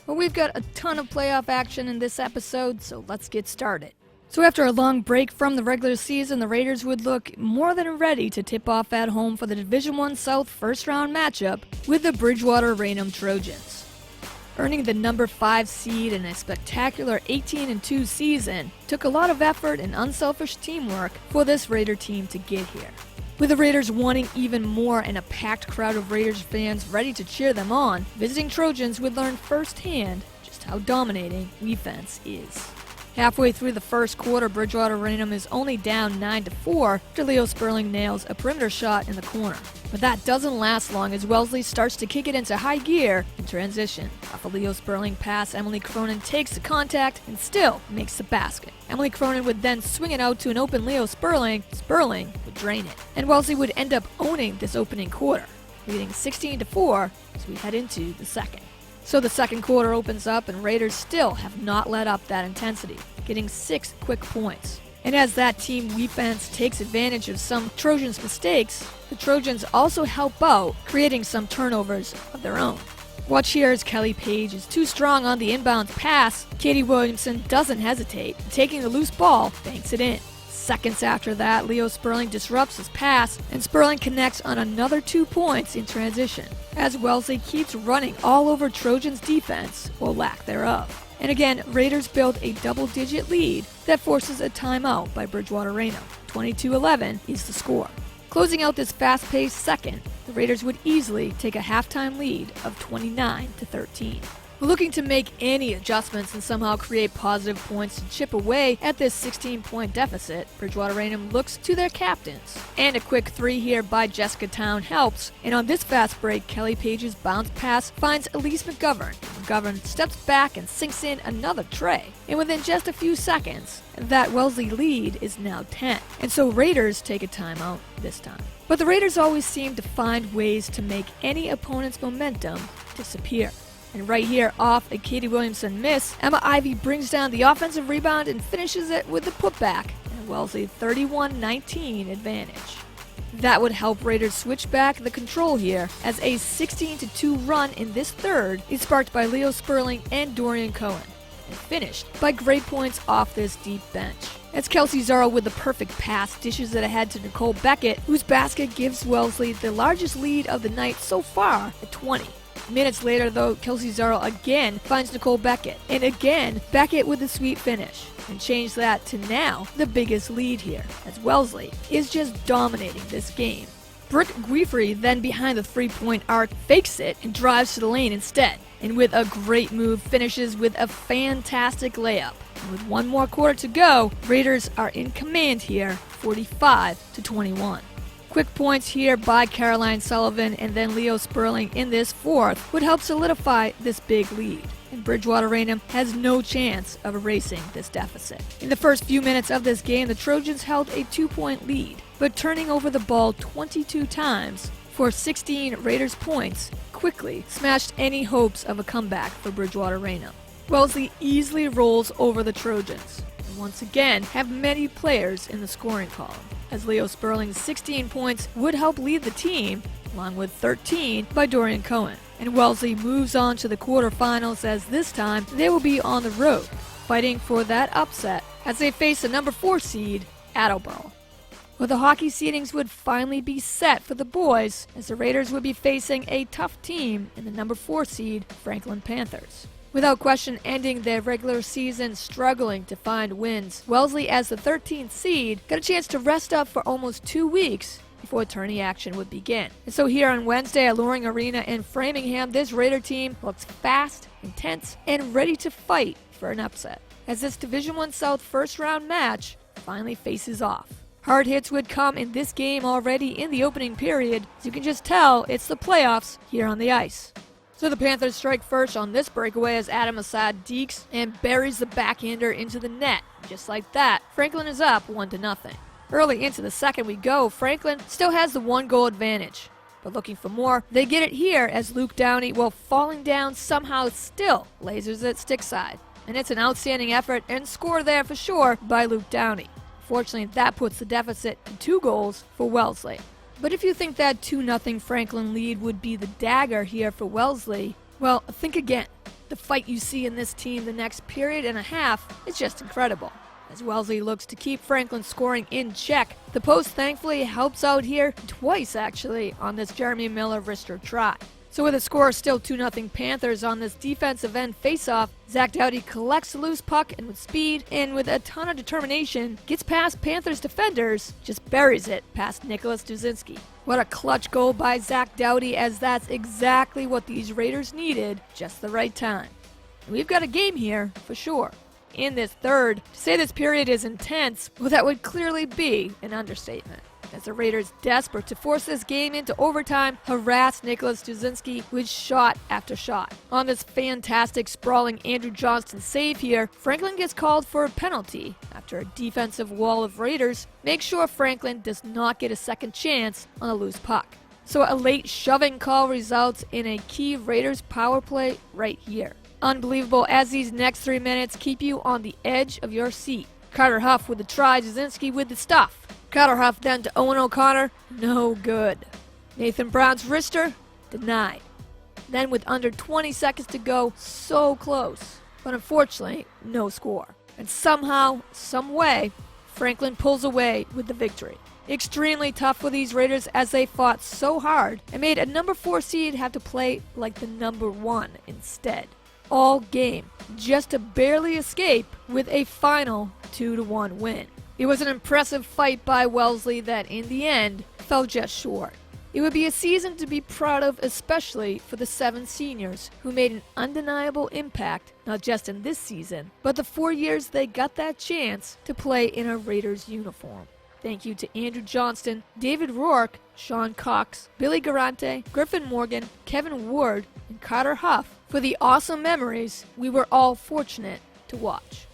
But we've got a ton of playoff action in this episode, so let's get started. So after a long break from the regular season, the Raiders would look more than ready to tip off at home for the Division I South first-round matchup with the Bridgewater Raynham Trojans. Earning the number 5 seed in a spectacular 18-2 season took a lot of effort and unselfish teamwork for this Raider team to get here. With the Raiders wanting even more and a packed crowd of Raiders fans ready to cheer them on, visiting Trojans would learn firsthand just how dominating defense is. Halfway through the first quarter, Bridgewater Raynham is only down 9-4 after Leo Sperling nails a perimeter shot in the corner. But that doesn't last long as Wellesley starts to kick it into high gear in transition. Off a Leo Sperling pass, Emily Cronin takes the contact and still makes the basket. Emily Cronin would then swing it out to an open Leo Sperling. Sperling would drain it. And Wellesley would end up owning this opening quarter, leading 16-4 as we head into the second. So the second quarter opens up and Raiders still have not let up that intensity, getting 6 quick points. And as that team defense takes advantage of some Trojans' mistakes, the Trojans also help out, creating some turnovers of their own. Watch here as Kelly Page is too strong on the inbound pass. Katie Williamson doesn't hesitate, taking the loose ball, banks it in. Seconds after that, Leo Sperling disrupts his pass, and Sperling connects on another 2 points in transition, as Wellesley keeps running all over Trojans' defense, or lack thereof. And again, Raiders build a double-digit lead that forces a timeout by Bridgewater Raynham. 22-11 is the score. Closing out this fast-paced second, the Raiders would easily take a halftime lead of 29-13. Looking to make any adjustments and somehow create positive points to chip away at this 16-point deficit, Bridgewater Raynham looks to their captains. And a quick 3 here by Jessica Town helps, and on this fast break, Kelly Page's bounce pass finds Elise McGovern. McGovern steps back and sinks in another tray. And within just a few seconds, that Wellesley lead is now 10. And so Raiders take a timeout this time. But the Raiders always seem to find ways to make any opponent's momentum disappear. And right here, off a Katie Williamson miss, Emma Ivy brings down the offensive rebound and finishes it with the putback, and Wellesley 31-19 advantage. That would help Raiders switch back the control here, as a 16-2 run in this third is sparked by Leo Sperling and Dorian Cohen, and finished by great points off this deep bench. As Kelsey Zarro with the perfect pass dishes it ahead to Nicole Beckett, whose basket gives Wellesley the largest lead of the night so far at 20. Minutes later, though, Kelsey Zarro again finds Nicole Beckett, and again, Beckett with a sweet finish, and change that to now the biggest lead here, as Wellesley is just dominating this game. Brooke Guifrey then behind the 3-point arc fakes it and drives to the lane instead, and with a great move finishes with a fantastic layup. And with one more quarter to go, Raiders are in command here, 45-21. Quick points here by Caroline Sullivan and then Leo Sperling in this fourth would help solidify this big lead. And Bridgewater Raynham has no chance of erasing this deficit. In the first few minutes of this game, the Trojans held a 2-point lead, but turning over the ball 22 times for 16 Raiders points quickly smashed any hopes of a comeback for Bridgewater Raynham. Wellesley easily rolls over the Trojans, and once again have many players in the scoring column, as Leo Sperling's 16 points would help lead the team, along with 13 by Dorian Cohen. And Wellesley moves on to the quarterfinals, as this time they will be on the road, fighting for that upset as they face the number 4 seed, Attleboro. Well, the hockey seedings would finally be set for the boys, as the Raiders would be facing a tough team in the number 4 seed, Franklin Panthers. Without question ending their regular season struggling to find wins, Wellesley, as the 13th seed, got a chance to rest up for almost 2 weeks before tourney action would begin. And so here on Wednesday at Loring Arena in Framingham, this Raider team looks fast, intense, and ready to fight for an upset, as this Division I South first-round match finally faces off. Hard hits would come in this game already in the opening period, as you can just tell it's the playoffs here on the ice. So the Panthers strike first on this breakaway as Adam Assad dekes and buries the backhander into the net. Just like that, Franklin is up 1-0. Early into the second we go, Franklin still has the 1-goal advantage. But looking for more, they get it here as Luke Downey, while falling down, somehow still lasers it stick side. And it's an outstanding effort and score there for sure by Luke Downey. Fortunately, that puts the deficit to 2 goals for Wellesley. But if you think that 2-0 Franklin lead would be the dagger here for Wellesley, well, think again. The fight you see in this team the next period and a half is just incredible. As Wellesley looks to keep Franklin's scoring in check, the post thankfully helps out here twice actually on this Jeremy Miller wrister try. So with the score still 2-0 Panthers on this defensive end faceoff, Zach Doughty collects the loose puck and with speed and with a ton of determination gets past Panthers defenders, just buries it past Nicholas Duzinski. What a clutch goal by Zach Doughty, as that's exactly what these Raiders needed, just the right time. And we've got a game here for sure. In this third, to say this period is intense, well, that would clearly be an understatement. As the Raiders, desperate to force this game into overtime, harass Nicholas Duzinski with shot after shot. On this fantastic sprawling Andrew Johnston save here, Franklin gets called for a penalty after a defensive wall of Raiders makes sure Franklin does not get a second chance on a loose puck. So a late shoving call results in a key Raiders power play right here. Unbelievable as these next 3 minutes keep you on the edge of your seat. Carter Huff with the try, Duzinski with the stuff. Carter Huff then to Owen O'Connor, no good. Nathan Brown's wrister, denied. Then with under 20 seconds to go, so close. But unfortunately, no score. And somehow, some way, Franklin pulls away with the victory. Extremely tough for these Raiders as they fought so hard and made a number 4 seed have to play like the number 1 instead. All game, just to barely escape with a final 2-1 win. It was an impressive fight by Wellesley that, in the end, fell just short. It would be a season to be proud of, especially for the 7 seniors who made an undeniable impact, not just in this season, but the 4 years they got that chance to play in a Raiders uniform. Thank you to Andrew Johnston, David Rourke, Sean Cox, Billy Garante, Griffin Morgan, Kevin Ward, and Carter Huff for the awesome memories we were all fortunate to watch.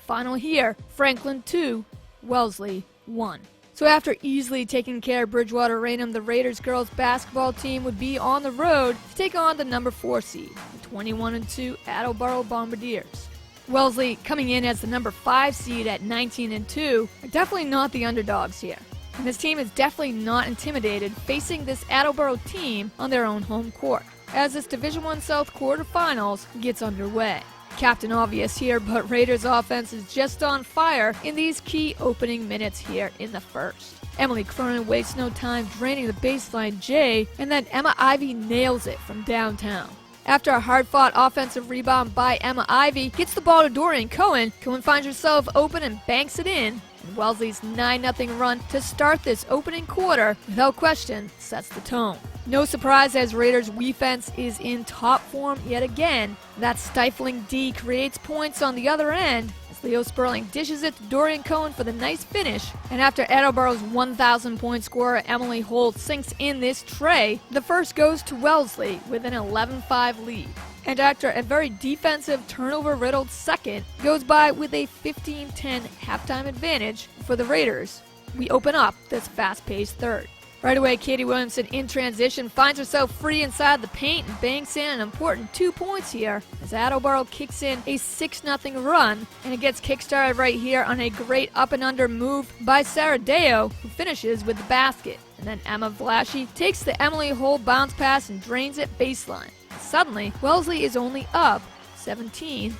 Final here, Franklin 2, Wellesley 1. So after easily taking care of Bridgewater Raynham, the Raiders girls basketball team would be on the road to take on the number 4 seed, the 21-2 Attleboro Bombardiers. Wellesley, coming in as the number 5 seed at 19-2, are definitely not the underdogs here. And this team is definitely not intimidated facing this Attleboro team on their own home court, as this Division I South quarterfinals gets underway. Captain obvious here, but Raiders offense is just on fire in these key opening minutes here in the first. Emily Cronin wastes no time draining the baseline J, and then Emma Ivy nails it from downtown. After a hard-fought offensive rebound by Emma Ivy gets the ball to Dorian Cohen, Cohen finds herself open and banks it in, and Wellesley's 9-0 run to start this opening quarter, without question, sets the tone. No surprise as Raiders' defense is in top form yet again. That stifling D creates points on the other end as Leo Sperling dishes it to Dorian Cohen for the nice finish. And after Attleboro's 1,000-point scorer Emily Holt sinks in this tray, the first goes to Wellesley with an 11-5 lead. And after a very defensive turnover-riddled second goes by with a 15-10 halftime advantage for the Raiders, we open up this fast-paced third. Right away, Katie Williamson in transition finds herself free inside the paint and banks in an important 2 points here as Attleboro kicks in a 6-0 run, and it gets kickstarted right here on a great up and under move by Sarah Deo, who finishes with the basket. And then Emma Vlashy takes the Emily Holt bounce pass and drains it baseline. Suddenly, Wellesley is only up 17-16.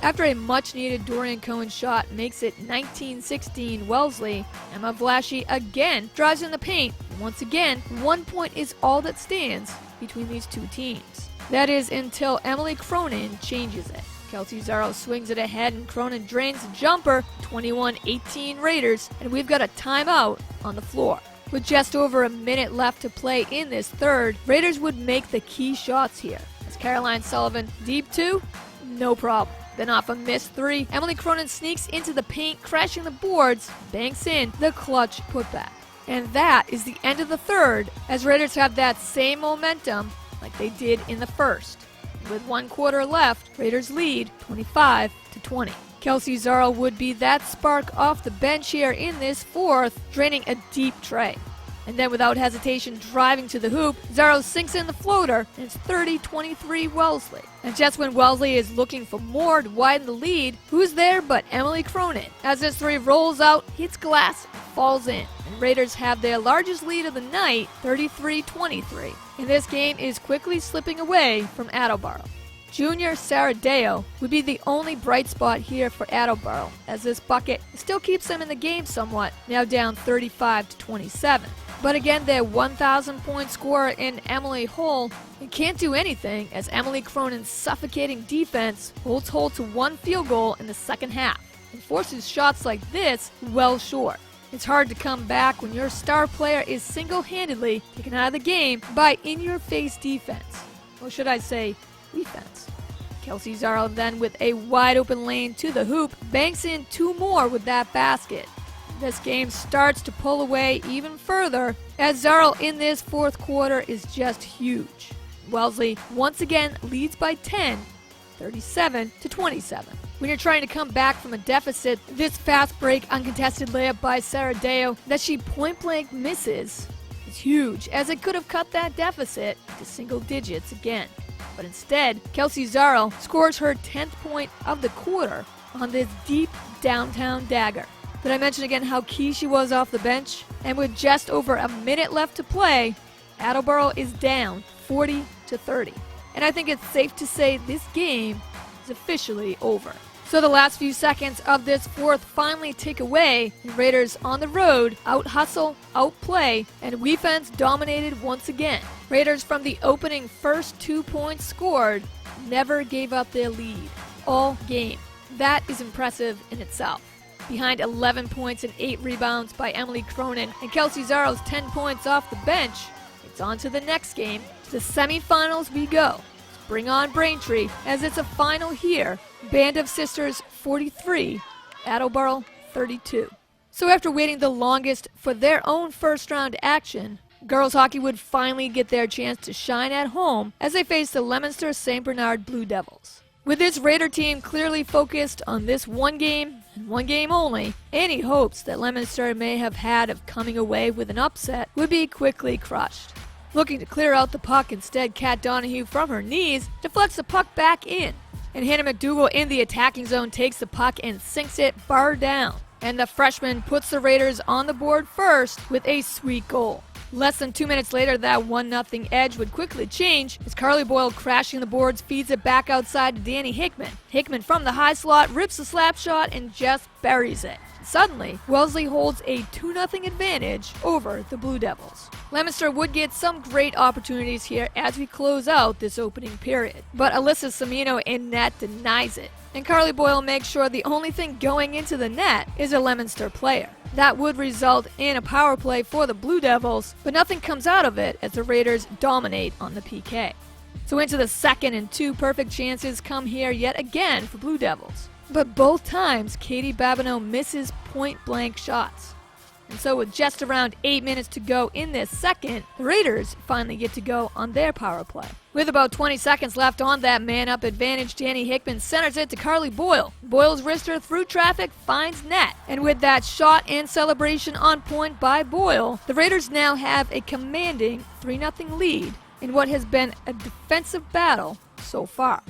After a much-needed Dorian Cohen shot makes it 19-16 Wellesley, Emma Vlashy again drives in the paint. Once again, 1 point is all that stands between these two teams. That is until Emily Cronin changes it. Kelsey Zarro swings it ahead and Cronin drains the jumper, 21-18 Raiders, and we've got a timeout on the floor. With just over a minute left to play in this third, Raiders would make the key shots here. As Caroline Sullivan, deep 2, no problem. Then off a missed 3, Emily Cronin sneaks into the paint, crashing the boards, banks in the clutch putback. And that is the end of the third, as Raiders have that same momentum like they did in the first. With 1 quarter left, Raiders lead 25-20. Kelsey Zarro would be that spark off the bench here in this fourth, draining a deep tray. And then without hesitation driving to the hoop, Zarro sinks in the floater, and it's 30-23 Wellesley. And just when Wellesley is looking for more to widen the lead, who's there but Emily Cronin? As this 3 rolls out, hits glass, falls in. And Raiders have their largest lead of the night, 33-23. And this game is quickly slipping away from Attleboro. Junior Saradeo would be the only bright spot here for Attleboro, as this bucket still keeps them in the game somewhat, now down 35-27. But again, their 1,000-point scorer in Emily Hull can't do anything, as Emily Cronin's suffocating defense holds hold to one field goal in the second half and forces shots like this well short. It's hard to come back when your star player is single-handedly taken out of the game by in-your-face defense. Or should I say, defense. Kelsey Zarl then with a wide-open lane to the hoop, banks in two more with that basket. This game starts to pull away even further, as Zarl in this fourth quarter is just huge. Wellesley once again leads by 10, 37-27. When you're trying to come back from a deficit, this fast break uncontested layup by Saradeo that she point-blank misses is huge, as it could have cut that deficit to single digits again. But instead, Kelsey Zarl scores her 10th point of the quarter on this deep downtown dagger. Did I mention again how key she was off the bench? And with just over a minute left to play, Attleboro is down 40-30. And I think it's safe to say this game is officially over. So the last few seconds of this fourth finally tick away, and Raiders on the road out-hustle, outplay, and defense dominated once again. Raiders from the opening first 2 points scored never gave up their lead all game. That is impressive in itself. Behind 11 points and 8 rebounds by Emily Cronin and Kelsey Zarl's 10 points off the bench, it's on to the next game. To the semifinals we go. Bring on Braintree, as it's a final here. Band of Sisters 43, Attleboro 32. So after waiting the longest for their own first round action, girls hockey would finally get their chance to shine at home as they face the Leominster St. Bernard Blue Devils. With this Raider team clearly focused on this one game and one game only, any hopes that Leominster may have had of coming away with an upset would be quickly crushed. Looking to clear out the puck, instead Kat Donahue from her knees deflects the puck back in. And Hannah McDougall in the attacking zone takes the puck and sinks it bar down. And the freshman puts the Raiders on the board first with a sweet goal. Less than 2 minutes later, that 1-0 edge would quickly change as Carly Boyle, crashing the boards, feeds it back outside to Danny Hickman. Hickman from the high slot rips the slap shot and just buries it. Suddenly, Wellesley holds a 2-0 advantage over the Blue Devils. Leominster would get some great opportunities here as we close out this opening period, but Alyssa Semino in net denies it. And Carly Boyle makes sure the only thing going into the net is a Leominster player. That would result in a power play for the Blue Devils, but nothing comes out of it as the Raiders dominate on the PK. So into the second, and 2 perfect chances come here yet again for Blue Devils. But both times, Katie Babineau misses point-blank shots. And so with just around 8 minutes to go in this second, the Raiders finally get to go on their power play. With about 20 seconds left on that man-up advantage, Danny Hickman centers it to Carly Boyle. Boyle's wrister through traffic finds net. And with that shot and celebration on point by Boyle, the Raiders now have a commanding 3-0 lead in what has been a defensive battle so far.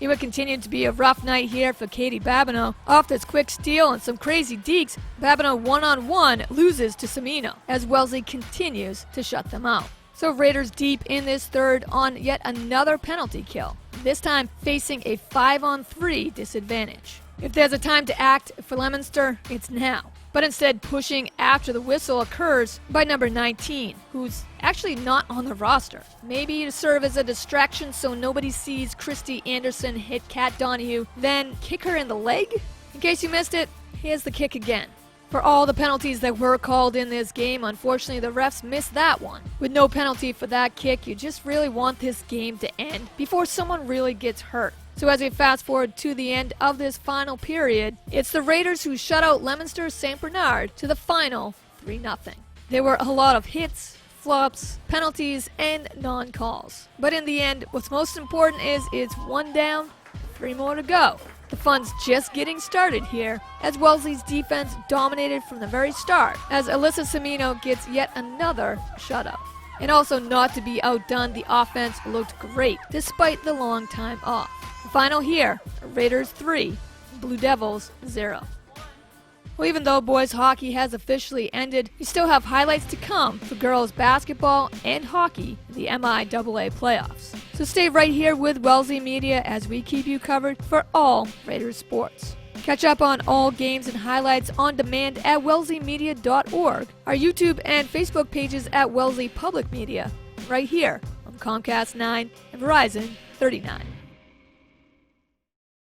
It would continue to be a rough night here for Katie Babineau. Off this quick steal and some crazy dekes, Babineau one-on-one loses to Semino as Wellesley continues to shut them out. So Raiders deep in this third on yet another penalty kill, this time facing a 5-on-3 disadvantage. If there's a time to act for Leominster, it's now. But instead pushing after the whistle occurs by number 19, who's actually not on the roster. Maybe to serve as a distraction so nobody sees Christy Anderson hit Kat Donahue, then kick her in the leg? In case you missed it, here's the kick again. For all the penalties that were called in this game, unfortunately the refs missed that one. With no penalty for that kick, you just really want this game to end before someone really gets hurt. So as we fast forward to the end of this final period, it's the Raiders who shut out Leominster St. Bernard to the final 3-0. There were a lot of hits, flops, penalties, and non-calls. But in the end, what's most important is it's 1 down, 3 more to go. The fun's just getting started here, as Wellesley's defense dominated from the very start, as Alyssa Semino gets yet another shutout. And also not to be outdone, the offense looked great, despite the long time off. The final here, Raiders 3, Blue Devils 0. Well, even though boys hockey has officially ended, we still have highlights to come for girls basketball and hockey in the MIAA playoffs. So stay right here with Wellesley Media as we keep you covered for all Raiders sports. Catch up on all games and highlights on demand at wellesleymedia.org, our YouTube and Facebook pages at Wellesley Public Media, right here on Comcast 9 and Verizon 39.